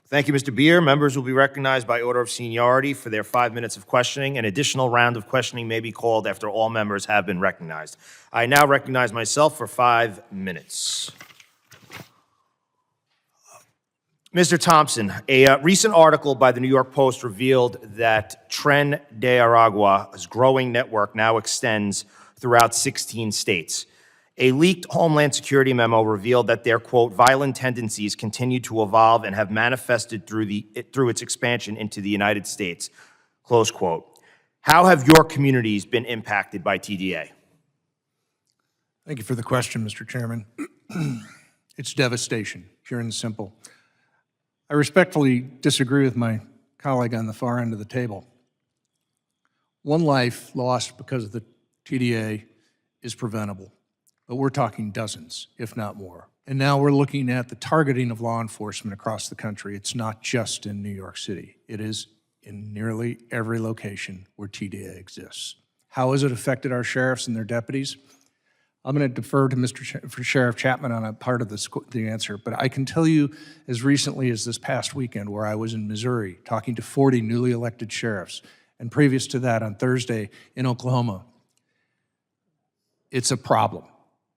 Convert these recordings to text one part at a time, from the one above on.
Thank you, Mr. Beer. Members will be recognized by order of seniority for their 5 minutes of questioning. An additional round of questioning may be called after all members have been recognized. I now recognize myself for 5 minutes. Mr. Thompson, a recent article by the New York Post revealed that Tren de Aragua's growing network now extends throughout 16 states. A leaked Homeland Security memo revealed that their, quote, violent tendencies continue to evolve and have manifested through its expansion into the United States, close quote. How have your communities been impacted by TDA? Thank you for the question, Mr. Chairman. It's devastation, pure and simple. I respectfully disagree with my colleague on the far end of the table. One life lost because of the TDA is preventable, but we're talking dozens, if not more. And now we're looking at the targeting of law enforcement across the country. It's not just in New York City. It is in nearly every location where TDA exists. How has it affected our sheriffs and their deputies? I'm going to defer to Sheriff Chapman on a part of the answer, but I can tell you as recently as this past weekend where I was in Missouri talking to 40 newly elected sheriffs, and previous to that on Thursday in Oklahoma, it's a problem.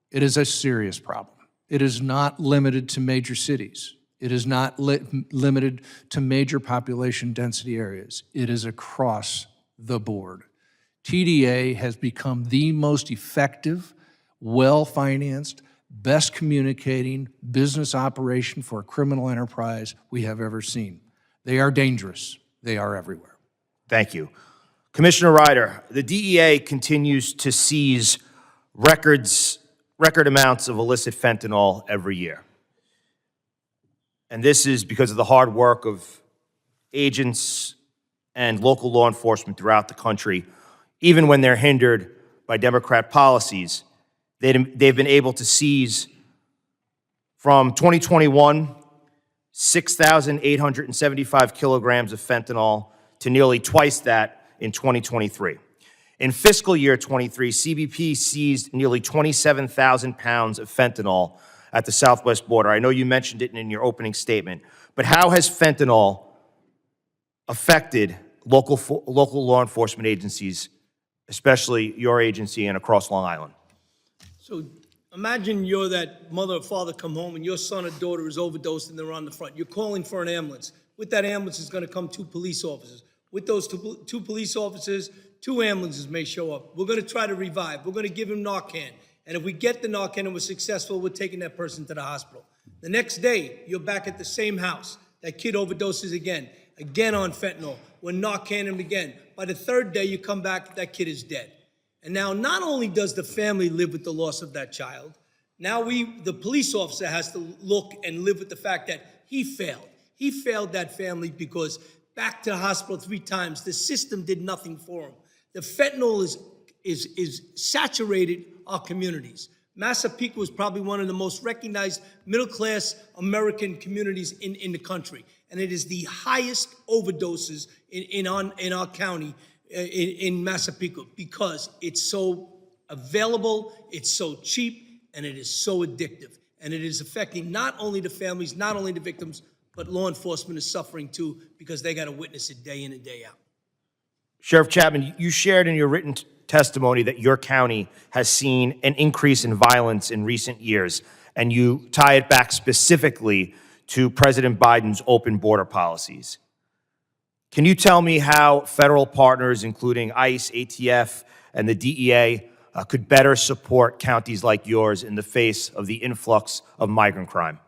It is a serious problem. It is not limited to major cities. It is not limited to major population density areas. It is across the board. TDA has become the most effective, well-financed, best communicating business operation for a criminal enterprise we have ever seen. They are dangerous. They are everywhere. Thank you. Commissioner Ryder, the DEA continues to seize record amounts of illicit fentanyl every year. And this is because of the hard work of agents and local law enforcement throughout the country. Even when they're hindered by Democrat policies, they've been able to seize from 2021, 6,875 kilograms of fentanyl to nearly twice that in 2023. In fiscal year 23, CBP seized nearly 27,000 pounds of fentanyl at the southwest border. I know you mentioned it in your opening statement, but how has fentanyl affected local law enforcement agencies, especially your agency and across Long Island? So imagine you're that mother or father come home and your son or daughter is overdosed and they're on the front. You're calling for an ambulance. With that ambulance is going to come 2 police officers. With those two police officers, 2 ambulances may show up. We're going to try to revive. We're going to give him Narcan. And if we get the Narcan and we're successful, we're taking that person to the hospital. The next day, you're back at the same house. That kid overdoses again on fentanyl. We're Narcan him again. By the 3rd day, you come back, that kid is dead. And now not only does the family live with the loss of that child, now the police officer has to look and live with the fact that he failed. He failed that family because back to the hospital 3 times, the system did nothing for him. The fentanyl is saturated our communities. Massapequa is probably one of the most recognized middle-class American communities in the country. And it is the highest overdoses in our county in Massapequa because it's so available, it's so cheap, and it is so addictive. And it is affecting not only the families, not only the victims, but law enforcement is suffering too because they got to witness it day in and day out. Sheriff Chapman, you shared in your written testimony that your county has seen an increase in violence in recent years, and you tie it back specifically to President Biden's open border policies. Can you tell me how federal partners, including ICE, ATF, and the DEA, could better support counties like yours in the face of the influx of migrant crime?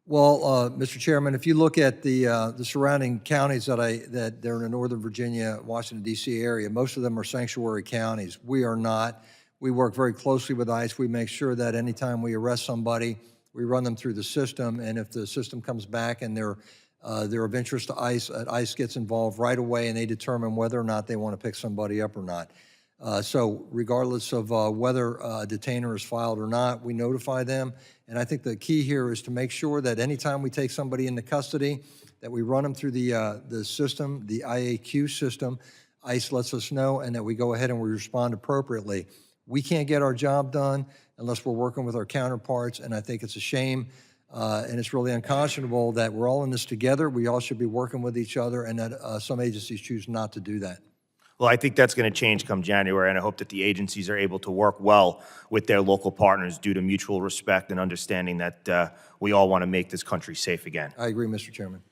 Well, Mr. Chairman, if you look at the surrounding counties that they're in the Northern Virginia, Washington, D.C. area, most of them are sanctuary counties. We are not. We work very closely with ICE. We make sure that anytime we arrest somebody, we run them through the system, and if the system comes back and they're of interest to ICE, ICE gets involved right away and they determine whether or not they want to pick somebody up or not. So regardless of whether a detainer is filed or not, we notify them. And I think the key here is to make sure that anytime we take somebody into custody, that we run them through the system, the IAQ system. ICE lets us know, and that we go ahead and we respond appropriately. We can't get our job done unless we're working with our counterparts, and I think it's a shame And it's really unconscionable that we're all in this together. We all should be working with each other, and that some agencies choose not to do that. Well, I think that's going to change come January, and I hope that the agencies are able to work well with their local partners due to mutual respect and understanding that we all want to make this country safe again. I agree, Mr. Chairman.